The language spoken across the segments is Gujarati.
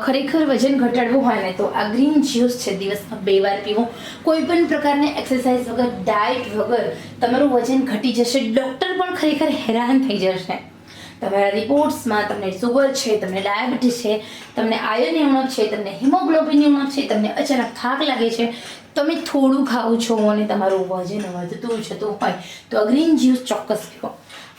ખરેખર વજન ઘટાડવું હોય ને તો આ ગ્રીન જ્યુસ છે દિવસમાં 2 વાર પીવું. કોઈ પણ પ્રકારની એક્સરસાઇઝ વગર, ડાયટ વગર તમારું વજન ઘટી જશે. ડૉક્ટર પણ ખરેખર હેરાન થઈ જશે. તમારા રિપોર્ટ્સમાં તમને શુગર છે, તમને ડાયાબિટીસ છે, તમને આયર્નની ઉણપ છે, તમને હિમોગ્લોબિનની ઉણપ છે, તમને અચાનક થાક લાગે છે, તમે થોડું ખાઓ છો અને તમારું વજન વધતું જતું હોય તો આ ગ્રીન જ્યુસ ચોક્કસ પીવો.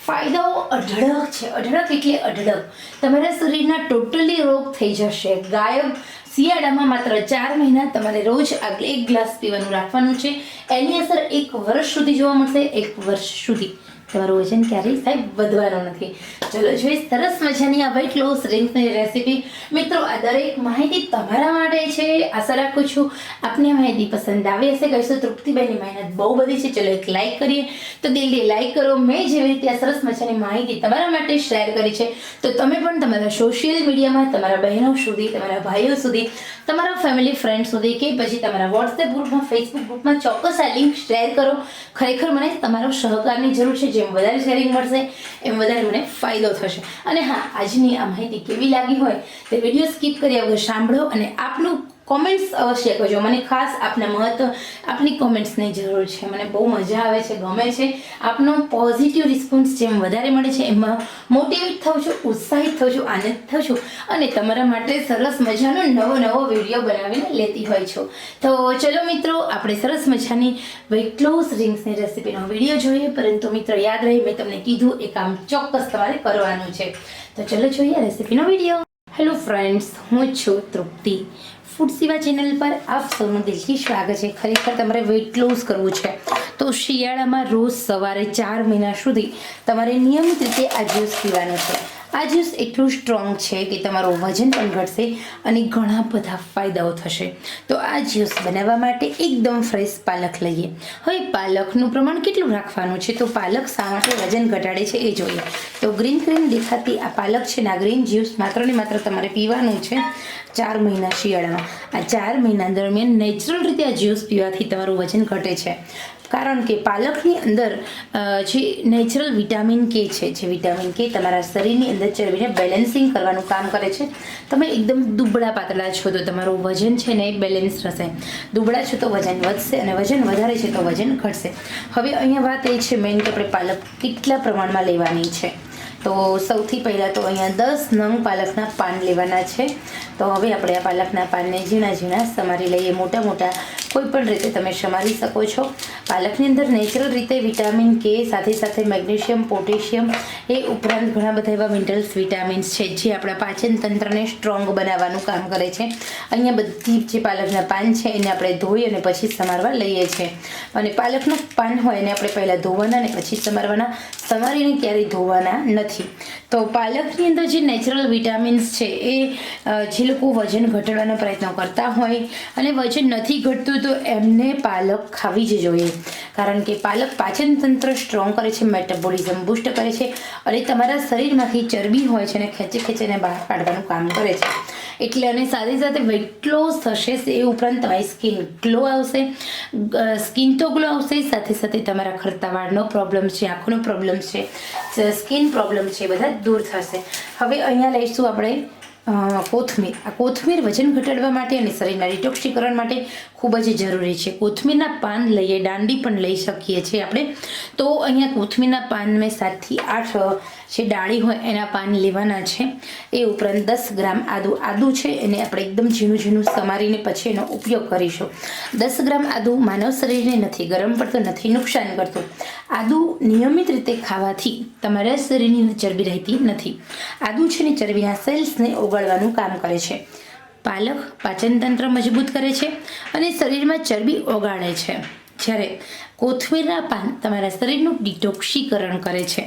ફાયદાઓ અઢળક છે. અઢળક એટલે અઢળક. તમારા શરીરના ટોટલી રોગ થઈ જશે, ગાયબ. શિયાળામાં માત્ર 4 મહિના તમારે રોજ 1 ગ્લાસ પીવાનું રાખવાનું છે. એની અસર 1 વર્ષ સુધી જોવા મળશે. 1 વર્ષ સુધી તમારું વજન ક્યારેય સાહેબ વધવાનું નથી. ચલો જોઈએ સરસ મજાની આ વેઇટ લોસ ડ્રિંકની રેસીપી. મિત્રો, આ દરેક માહિતી તમારા માટે છે. આશા રાખું છું આપને આ માહિતી પસંદ આવી હશે. કહીશું તૃપ્તિબેનની મહેનત બહુ બધી છે. ચલો એક લાઈક કરીએ તો દિલથી લાઈક કરો. મેં જેવી રીતે આ સરસ મજાની માહિતી તમારા માટે શેર કરી છે તો તમે પણ તમારા સોશિયલ મીડિયામાં તમારા બહેનો સુધી, તમારા ભાઈઓ સુધી, તમારા ફેમિલી ફ્રેન્ડ સુધી કે પછી તમારા વોટ્સએપ ગ્રુપમાં, ફેસબુક ગ્રુપમાં ચોક્કસ આ લિંક શેર કરો. ખરેખર મને તમારો સહકારની જરૂર છે. જેમ વધારે શેરિંગ મળશે એમ વધારે મને ફાયદો થશે. અને હા, આજની આ માહિતી કેવી લાગી હોય તે વિડીયો સ્કીપ કર્યા વગર સાંભળો અને આપનું કોમેન્ટ્સ અવશ્ય કરજો. મને ખાસ આપની કોમેન્ટ્સની જરૂર છે. મને બહુ મજા આવે છે, ગમે છે. આપનો પોઝિટિવ રિસ્પોન્સ જેમ વધારે મળે છે એમાં મોટિવેટ થઉં છું, ઉત્સાહિત થઉં છું, આનંદ થઉં છું અને તમારા માટે સરસ મજાનો નવો વિડીયો બનાવીને લેતી હોય છું. તો ચલો મિત્રો, આપણે સરસ મજાની વેઇટ લોસ ડ્રિંક્સની રેસીપીનો વિડીયો જોઈએ. પરંતુ મિત્રો યાદ રહી, મેં તમને કીધું એ કામ ચોક્કસ તમારે કરવાનું છે. તો ચલો જોઈએ રેસીપીનો વિડીયો. હેલો ફ્રેન્ડ્સ, હું છું તૃપ્તિ. ફૂડ સેવા ચેનલ પર આપ સૌનું દિલથી સ્વાગત છે. ખરેખર તમારે વેઇટ લોસ કરવું છે તો શિયાળામાં રોજ સવારે 4 મહિના સુધી તમારે નિયમિત રીતે આ જ્યુસ પીવાનું છે. આ જ્યુસ એટલું સ્ટ્રોંગ છે કે તમારું વજન પણ ઘટશે અને ઘણા બધા ફાયદાઓ થશે. તો આ જ્યુસ બનાવવા માટે એકદમ ફ્રેશ પાલક લઈએ. હવે પાલકનું પ્રમાણ કેટલું રાખવાનું છે તો પાલક શા માટે વજન ઘટાડે છે એ જોઈએ. તો ગ્રીન દેખાતી આ પાલક છે ને આ ગ્રીન જ્યુસ માત્ર ને માત્ર તમારે પીવાનું છે 4 મહિના શિયાળામાં. આ 4 મહિના દરમિયાન નેચરલ રીતે આ જ્યુસ પીવાથી તમારું વજન ઘટે છે. કારણ કે પાલકની અંદર જે નેચરલ વિટામિન કે છે, જે વિટામિન કે તમારા શરીરની અંદર ચરબીને બેલેન્સિંગ કરવાનું કામ કરે છે. તમે એકદમ દુબળા પાતળા છો તો તમારું વજન છે ને એ બેલેન્સ રહેશે. દુબળા છો તો વજન વધશે અને વજન વધારે છે તો વજન ઘટશે. હવે અહીંયા વાત એ છે મેઇન કે આપણે પાલક કેટલા પ્રમાણમાં લેવાની છે. તો સૌથી પહેલાં તો અહીંયા 10 નંગ પાલકના પાન લેવાના છે. તો હવે આપણે આ પાલકના પાનને ઝીણા સમારી લઈએ. મોટા કોઈ પણ રીતે તમે સમારી શકો છો. પાલકની અંદર નેચરલ રીતે વિટામિન કે સાથે મેગ્નેશિયમ, પોટેશિયમ એ ઉપરાંત ઘણા બધા એવા મિનરલ્સ, વિટામિન્સ છે જે આપણા પાચન તંત્રને સ્ટ્રોંગ બનાવવાનું કામ કરે છે. અહીંયા બધી જે પાલકના પાન છે એને આપણે ધોઈ અને પછી સમારવા લઈએ છીએ. અને પાલકનું પાન હોય એને આપણે પહેલાં ધોવાના અને પછી સમારવાના. સમારીને ક્યારેય ધોવાના નથી. તો પાલકની અંદર જે નેચરલ વિટામિન્સ છે એ જે લોકો વજન ઘટાડવાનો પ્રયત્ન કરતા હોય અને વજન નથી ઘટતું તો એમને પાલક ખાવી જ જોઈએ. કારણ કે પાલક પાચન તંત્ર સ્ટ્રોંગ કરે છે, મેટાબોલિઝમ બૂસ્ટ કરે છે અને તમારા શરીરમાંથી ચરબી હોય છે અને ખેંચીને બહાર કાઢવાનું કામ કરે છે. એટલે અને સાથે વેઇટ લોસ થશે. એ ઉપરાંત તમારી સ્કિન ગ્લો આવશે. સ્કિન તો ગ્લો આવશે, સાથે તમારા ખરતા વાળનો પ્રોબ્લેમ છે, આંખોનો પ્રોબ્લેમ છે, સ્કિન પ્રોબ્લેમ છે, બધા દૂર થશે. હવે અહીંયા લઈશું આપણે કોથમીર. આ કોથમીર વજન ઘટાડવા માટે અને શરીરના ડિટોક્સિકરણ માટે ખૂબ જ જરૂરી છે. કોથમીરના પાન લઈએ, દાંડી પણ લઈ શકીએ છીએ આપણે. તો અહીંયા કોથમીરના પાન મેં 7 થી 8 જે ડાળી હોય એના પાન લેવાના છે. એ ઉપરાંત 10 ગ્રામ આદુ છે એને આપણે એકદમ ઝીણું સમારીને પછી એનો ઉપયોગ કરીશું. 10 ગ્રામ આદુ માનવ શરીરને નથી ગરમ પડતું, નથી નુકસાન કરતું. આદુ નિયમિત રીતે ખાવાથી તમારા શરીરની ચરબી રહેતી નથી. આદુ છે ને ચરબીના સેલ્સને ઓગાળવાનું કામ કરે છે. પાલક પાચન તંત્ર મજબૂત કરે છે અને શરીરમાં ચરબી ઓગાળે છે. જ્યારે કોથમીરના પાન તમારા શરીરનું ડિટોક્સિકરણ કરે છે.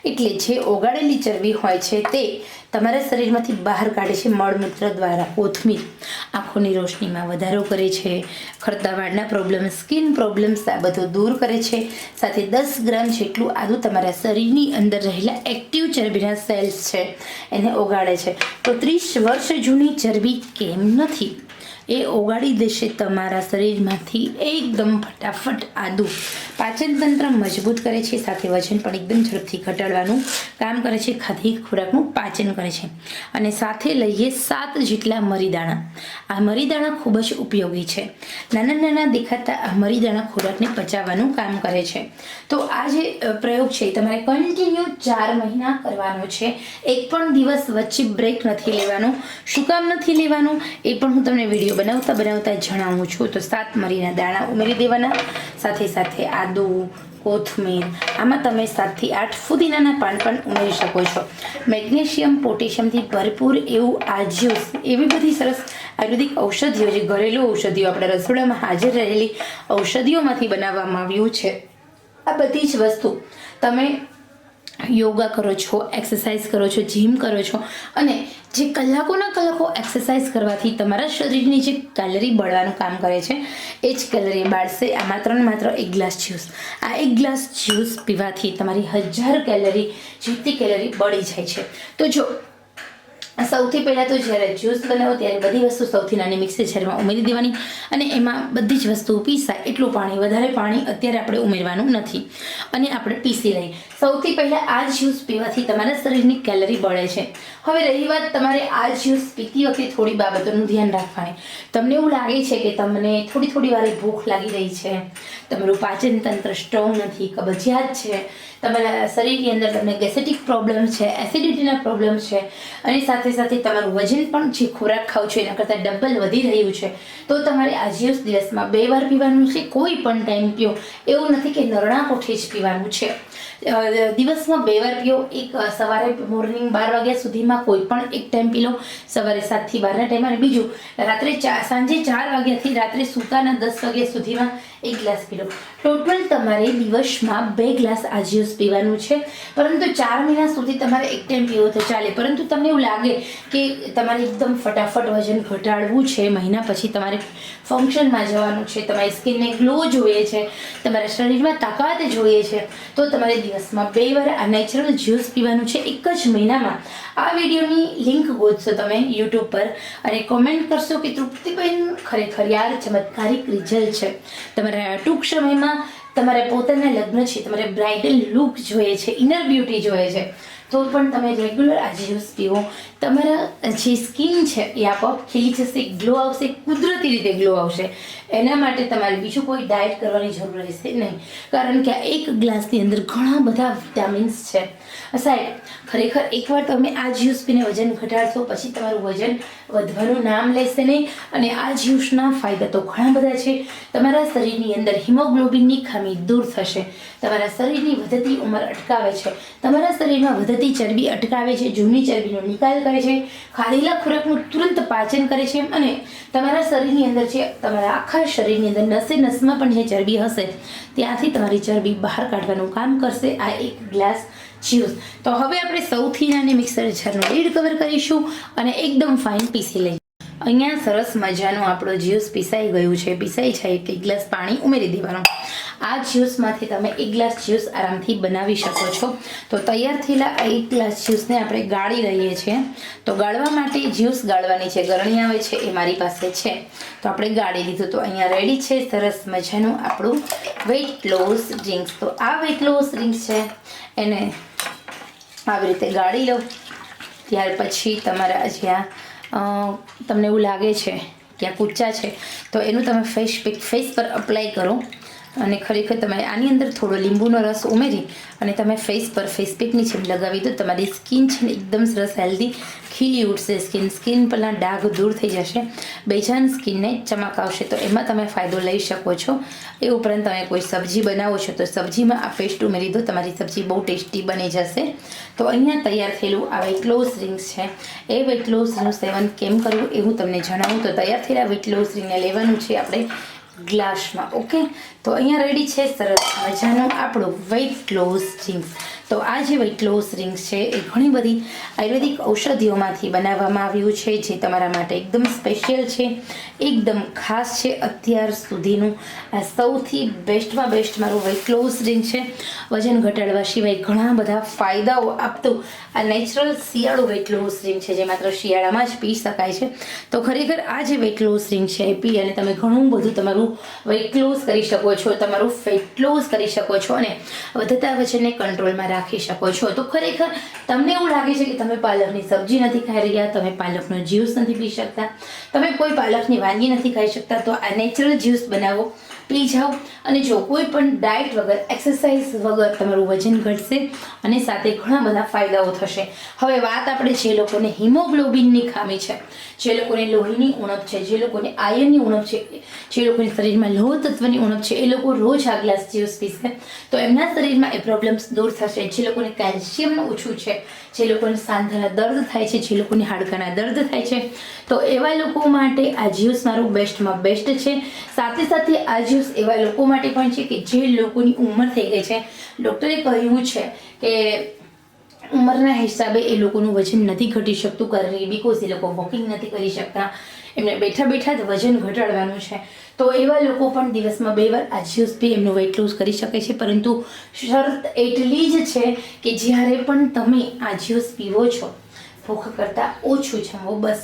એટલે જે ઓગાળેલી ચરબી હોય છે તે તમારા શરીરમાંથી બહાર કાઢે છે મળમૂત્ર દ્વારા. કોથમીર આંખોની રોશનીમાં વધારો કરે છે, ખરતા વાળના પ્રોબ્લેમ, સ્કિન પ્રોબ્લેમ્સ આ બધું દૂર કરે છે. સાથે 10 ગ્રામ જેટલું આદુ તમારા શરીરની અંદર રહેલા એક્ટિવ ચરબીના સેલ્સ છે એને ઓગાળે છે. તો 30 વર્ષ જૂની ચરબી કેમ નથી? એ ઓગાળી દેશે તમારા શરીરમાંથી એકદમ ફટાફટ આદુ. પાચન તંત્ર મજબૂત કરે છે, સાથે વજન પણ એકદમ ઝડપથી ઘટાડવાનું કામ કરે છે, ખાધી ખોરાકનું પાચન કરે છે. અને સાથે લઈએ 7 જેટલા મરીદાણા. આ મરીદાણા ખૂબ જ ઉપયોગી છે. નાના નાના દેખાતા આ મરીદાણા ખોરાકને પચાવવાનું કામ કરે છે. તો આ જે પ્રયોગ છે તમારે કન્ટિન્યુ 4 મહિના કરવાનો છે. એક પણ દિવસ વચ્ચે બ્રેક નથી લેવાનો. શું કામ નથી લેવાનું એ પણ હું તમને વિડીયો બનાવતા જણાવું છું. તો 7 મરીના દાણા ઉમેરી દેવાના, સાથે સાથે આદુ, કોથમીર, આમાં તમે 7 થી 8 ફુદીનાના પાન પણ ઉમેરી શકો છો. મેગ્નેશિયમ પોટેશિયમથી ભરપૂર એવું આ જ્યુસ, એવી બધી સરસ આયુર્વેદિક ઔષધિઓ, જે ઘરેલું ઔષધિઓ આપણા રસોડામાં હાજર રહેલી ઔષધિઓમાંથી બનાવવામાં આવ્યું છે. આ બધી જ વસ્તુ તમે યોગા કરો છો, એક્સરસાઇઝ કરો છો, જીમ કરો છો, અને જે કલાકોના કલાકો એક્સરસાઇઝ કરવાથી તમારા શરીરની જે કેલરી બળવાનું કામ કરે છે એ જ કેલરી બાળશે. આ માત્ર 1 ગ્લાસ જ્યુસ. આ 1 ગ્લાસ જ્યુસ પીવાથી તમારી 1000 કેલરી જેટલી કેલરી બળી જાય છે. તો જો સૌથી પહેલાં તો જ્યારે જ્યુસ બનાવો ત્યારે બધી વસ્તુ સૌથી નાની મિક્સર જારમાં ઉમેરી દેવાની, અને એમાં બધી જ વસ્તુ પીસાય એટલું પાણી, વધારે પાણી અત્યારે આપણે ઉમેરવાનું નથી, અને આપણે પીસી લઈએ. સૌથી પહેલાં આ જ્યુસ પીવાથી તમારા શરીરની કેલરી બળે છે. હવે રહી વાત તમારે આ જ્યુસ પીતી વખતે થોડી બાબતોનું ધ્યાન રાખવાની. તમને એવું લાગે છે કે તમને થોડી વારે ભૂખ લાગી રહી છે, તમારું પાચન તંત્ર સ્ટ્રોંગ નથી, કબજિયાત છે, તમારા શરીરની અંદર તમને ગેસ્ટ્રિક પ્રોબ્લેમ છે, એસિડિટીના પ્રોબ્લેમ છે, અને સાથે સાથે તમારું વજન પણ જે ખોરાક ખાવ છો એના કરતાં ડબલ વધી રહ્યું છે, તો તમારે આ જ્યુસ દિવસમાં 2 વાર પીવાનું છે. કોઈ પણ ટાઈમ પીઓ, એવું નથી કે નરણા કોઠે જ પીવાનું છે. દિવસમાં 2 વાર પીઓ. એક સવારે મોર્નિંગ 12 વાગ્યા સુધીમાં કોઈ પણ એક ટાઈમ પી લો, સવારે 7 થી 12ના ટાઈમ, અને બીજું રાત્રે સાંજે 4 વાગ્યાથી રાત્રે સૂતાના 10 વાગ્યા સુધીમાં 1 ગ્લાસ પી લો. ટોટલ તમારે દિવસમાં 2 ગ્લાસ આ જ્યુસ પીવાનું છે. પરંતુ 4 મહિના સુધી તમારે એક ટાઈમ પીવો તો ચાલે. પરંતુ તમને એવું લાગે કે તમારે એકદમ ફટાફટ વજન ઘટાડવું છે, મહિના પછી તમારે ફંક્શનમાં જવાનું છે, તમારી સ્કિનને ગ્લો જોઈએ છે, તમારા શરીરમાં તાકાત જોઈએ છે, તો તમારે દિવસમાં 2 વાર આ નેચરલ જ્યુસ પીવાનું છે. એક જ મહિનામાં આ વિડીયોની લિંક ગોતશો તમે યુટ્યુબ પર અને કોમેન્ટ કરશો કે તૃપ્તિબેન ખરેખર યાર ચમત્કારિક રિઝલ્ટ છે. તમારા ટૂંક સમયમાં તમારા પોતાના લગ્ન છે, તમારે બ્રાઇડલ લુક જોઈએ છે, ઇનર બ્યુટી જોઈએ છે, તો પણ તમે રેગ્યુલર આ જ્યુસ પીવો. તમારા જે સ્કિન છે એ આપોઆપ ખીલી જશે, ગ્લો આવશે, કુદરતી રીતે ગ્લો આવશે. એના માટે તમારે બીજું કોઈ ડાયટ કરવાની જરૂર રહેશે નહીં, કારણ કે આ 1 ગ્લાસની અંદર ઘણા બધા વિટામિન્સ છે. સાહેબ, ખરેખર એકવાર તમે આ જ્યુસ પીને વજન ઘટાડશો પછી તમારું વજન વધવાનું નામ લેશે નહીં. અને આ જ્યુસના ફાયદા તો ઘણા બધા છે. તમારા શરીરની અંદર હિમોગ્લોબિનની ખામી દૂર થશે, તમારા શરીરની વધતી ઉંમર અટકાવે છે, તમારા શરીરમાં વધતી ચરબી અટકાવે છે, જૂની ચરબીનો નિકાલ કરે છે, ખાધેલા ખોરાકનું તુરંત પાચન કરે છે, અને તમારા શરીરની અંદર જે તમારા આખા શરીરની અંદર નસે નસમાં પણ જે ચરબી હશે ત્યાંથી તમારી ચરબી બહાર કાઢવાનું કામ કરશે આ 1 ગ્લાસ જ્યુસ. તો હવે આપણે સૌથી નાની મિક્સર જારનું લીડ કવર કરીશું અને એકદમ ફાઇન પીસી લઈશું. અહીંયા સરસ મજાનું આપણું જ્યુસ પીસાઈ ગયું છે. પીસાઈ જાય એટલે 1 ગ્લાસ પાણી ઉમેરી દેવાનું. આ જ્યુસમાંથી તમે 1 ગ્લાસ જ્યુસ આરામથી બનાવી શકો છો. તો તૈયાર થયેલા આ 1 ગ્લાસ જ્યુસને આપણે ગાળી લઈએ છીએ. તો ગાળવા માટે જ્યુસ ગાળવાની છે ગરણી આવે છે એ મારી પાસે છે, તો આપણે ગાળી લીધું. તો અહીંયા રેડી છે સરસ મજાનું આપણું વેઇટ લોસ ડ્રિંક્સ. તો આ વેઇટ લોસ ડ્રિંક્સ છે એને આવી રીતે ગાળી લો. ત્યાર પછી તમારા જ્યાં તમને એવું લાગે છે કે આ કૂચા છે તો એનું તમે ફેસ પર અપ્લાય કરો. અને ખરેખર તમારે આની અંદર થોડો લીંબુનો રસ ઉમેરી અને તમે ફેસ પર ફેસ પેકની જેમ લગાવી દો. તમારી સ્કિન છે ને એકદમ સરસ હેલ્ધી ખીલી ઉઠશે. સ્કિન પરના ડાઘ દૂર થઈ જશે, બેજાન સ્કિનને ચમક આવશે. તો એમાં તમે ફાયદો લઈ શકો છો. એ ઉપરાંત તમે કોઈ સબ્જી બનાવો છો તો સબ્જીમાં આ પેસ્ટ ઉમેરી દો, તમારી સબ્જી બહુ ટેસ્ટી બની જશે. તો અહીંયા તૈયાર થયેલું આ વેઇટ લોસ ડ્રિંક્સ છે. એ વેઇટ લોસ ડ્રિંકનું સેવન કેમ કરવું એ હું તમને જણાવું. તો તૈયાર થયેલા વેઇટ લોસ ડ્રિંકને લેવાનું છે આપણે ગ્લાસમાં. ઓકે, તો અહીંયા રેડી છે સરસ મજાનું આપણું વેઇટ લોસ ડ્રિંક્સ. તો તો આ જે વેઇટ લોસ રિંગ્સ છે એ ઘણી બધી આયુર્વેદિક ઔષધિઓમાંથી બનાવવામાં આવ્યું છે, જે તમારા માટે એકદમ સ્પેશિયલ છે, એકદમ ખાસ છે. અત્યાર સુધીનું આ સૌથી બેસ્ટમાં બેસ્ટ મારું વેઇટ લોસ રિંગ છે. વજન ઘટાડવા સિવાય ઘણા બધા ફાયદાઓ આપતું આ નેચરલ શિયાળુ વેઇટ લોસ રિંગ છે, જે માત્ર શિયાળામાં જ પી શકાય છે. તો ખરેખર આ જે વેઇટ લોસ રિંગ છે એ પી અને તમે ઘણું બધું તમારું વેઇટ લોસ કરી શકો છો, તમારું ફેટ લોસ કરી શકો છો અને વધતા વજનને કંટ્રોલમાં રાખી શકો છો. તો ખરેખર તમને એવું લાગે છે કે તમે પાલકની સબ્જી નથી ખાઈ રહ્યા, તમે પાલકનો જ્યુસ નથી પી શકતા, તમે કોઈ પાલકની વાનગી નથી ખાઈ શકતા, તો આ નેચરલ જ્યુસ બનાવો, પી જાઓ અને જો કોઈ પણ ડાયટ વગર, એક્સરસાઇઝ વગર તમારું વજન ઘટશે અને સાથે ઘણા બધા ફાયદાઓ થશે. હવે વાત આપણે જે લોકોને હિમોગ્લોબિનની ખામી છે, જે લોકોને લોહીની ઉણપ છે, જે લોકોને આયર્નની ઉણપ છે, જે લોકોને શરીરમાં લોહ તત્વની ઉણપ છે, એ લોકો રોજ આ ગ્લાસ જ્યુસ પીશે તો એમના શરીરમાં એ પ્રોબ્લેમ્સ દૂર થશે. જે લોકોને કેલ્શિયમનું ઓછું છે, જે લોકોને સાંધાના દર્દ થાય છે, જે લોકોને હાડકાના દર્દ થાય છે, તો એવા લોકો માટે આ જ્યુસ મારું બેસ્ટમાં બેસ્ટ છે. સાથે સાથે આ જ્યુસ એવા લોકો માટે પણ છે કે જે લોકોની ઉંમર થઈ ગઈ છે. ડૉક્ટરે કહ્યું છે કે ઉંમરના હિસાબે એ લોકોનું વજન નથી ઘટી શકતું, કારણ બિકોઝ એ લોકો વોકિંગ નથી કરી શકતા, એમને બેઠા બેઠા જ વજન ઘટાડવાનું છે. તો એવા લોકો પણ દિવસમાં 2 વાર આ જ્યુસ પી એમનું વેઇટ લોસ કરી શકે છે. પરંતુ શરત એટલી જ છે કે જ્યારે પણ તમે આ જ્યુસ પીવો છો, ભૂખ કરતાં ઓછું જમો. બસ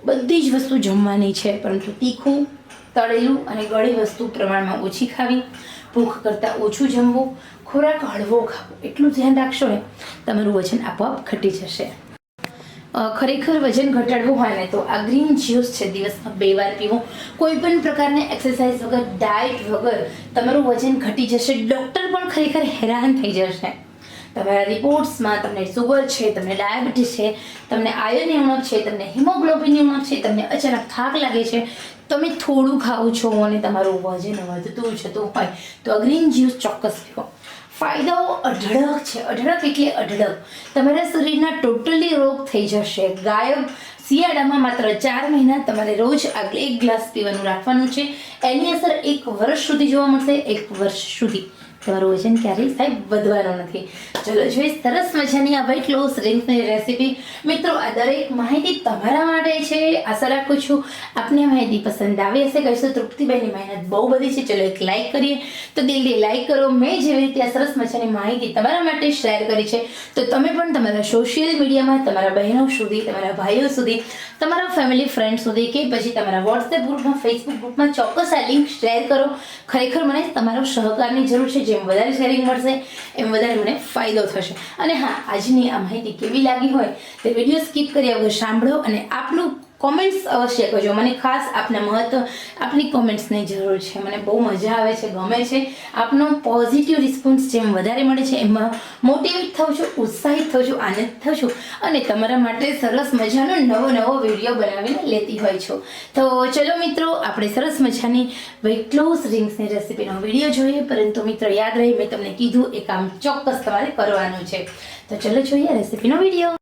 બધી જ વસ્તુ જમવાની છે, પરંતુ તીખું, તળેલું અને ગળી વસ્તુ પ્રમાણમાં ઓછી ખાવી, ભૂખ કરતાં ઓછું જમવું, ખોરાક હળવો ખાવો, એટલું ધ્યાન રાખશો ને તમારું વજન આપોઆપ ઘટી જશે. ખરેખર વજન ઘટાડવું હોય ને તો આ ગ્રીન જ્યુસ છે દિવસમાં 2 વાર પીવું. કોઈ પણ પ્રકારની એક્સરસાઇઝ વગર, ડાયટ વગર તમારું વજન ઘટી જશે. ડૉક્ટર પણ ખરેખર હેરાન થઈ જશે. તમારા રિપોર્ટ્સમાં તમને સુગર છે, તમને ડાયાબિટીસ છે, તમને આયર્નની ઉણપ છે, તમને હિમોગ્લોબિનની ઉણપ છે, તમને અચાનક થાક લાગે છે, તમે થોડું ખાઓ છો અને તમારું વજન વધતું જતું હોય તો આ ગ્રીન જ્યુસ ચોક્કસ પીવો. ફાયદાઓ અઢળક છે. અઢળક એટલે અઢળક. તમારા શરીરના ટોટલી રોગ થઈ જશે, ગાયબ. શિયાળામાં માત્ર 4 મહિના તમારે રોજ 1 ગ્લાસ પીવાનું રાખવાનું છે. એની અસર 1 વર્ષ સુધી જોવા મળશે. 1 વર્ષ સુધી તમારું વજન ક્યારેય સાહેબ વધવાનું નથી. ચલો જોઈએ સરસ મજાની આ વેઇટ લોસ રિંગ્સની રેસીપી. મિત્રો, આ દરેક માહિતી તમારા માટે છે. આશા રાખું છું આપને આ માહિતી પસંદ આવી હશે. કહીશું તૃપ્તિબેનની મહેનત બહુ બધી છે, ચલો એક લાઇક કરીએ તો દિલથી લાઇક કરો. મેં જેવી રીતે આ સરસ મજાની માહિતી તમારા માટે શેર કરી છે તો તમે પણ તમારા સોશિયલ મીડિયામાં તમારા બહેનો સુધી, તમારા ભાઈઓ સુધી, તમારા ફેમિલી ફ્રેન્ડ સુધી કે પછી તમારા વોટ્સએપ ગ્રુપમાં, ફેસબુક ગ્રુપમાં ચોક્કસ આ લિંક શેર કરો. ખરેખર મને તમારો સહકારની જરૂર છે. જેમ વધારે શેરિંગ મળશે એમ વધારે મને ફાયદો થશે. અને હા, આજની આ માહિતી કેવી લાગી હોય તે વિડીયો સ્કીપ કર્યા વગર સાંભળો અને આપનું કોમેન્ટ્સ અવશ્ય કરજો. મને ખાસ આપના આપની કોમેન્ટ્સની જરૂર છે. મને બહુ મજા આવે છે, ગમે છે. આપનો પોઝિટિવ રિસ્પોન્સ જેમ વધારે મળે છે એમાં મોટિવેટ થાઉં છું, ઉત્સાહિત થાઉં છું, આનંદ થાઉં છું અને તમારા માટે સરસ મજાનો નવો વિડીયો બનાવીને લેતી હોય છું. તો ચલો મિત્રો, આપણે સરસ મજાની વેઇટ લોસ રિંગ્સની રેસીપીનો વિડીયો જોઈએ. પરંતુ મિત્રો યાદ રહી, મેં તમને કીધું એ કામ ચોક્કસ તમારે કરવાનું છે. તો ચલો જોઈએ રેસીપીનો વિડીયો.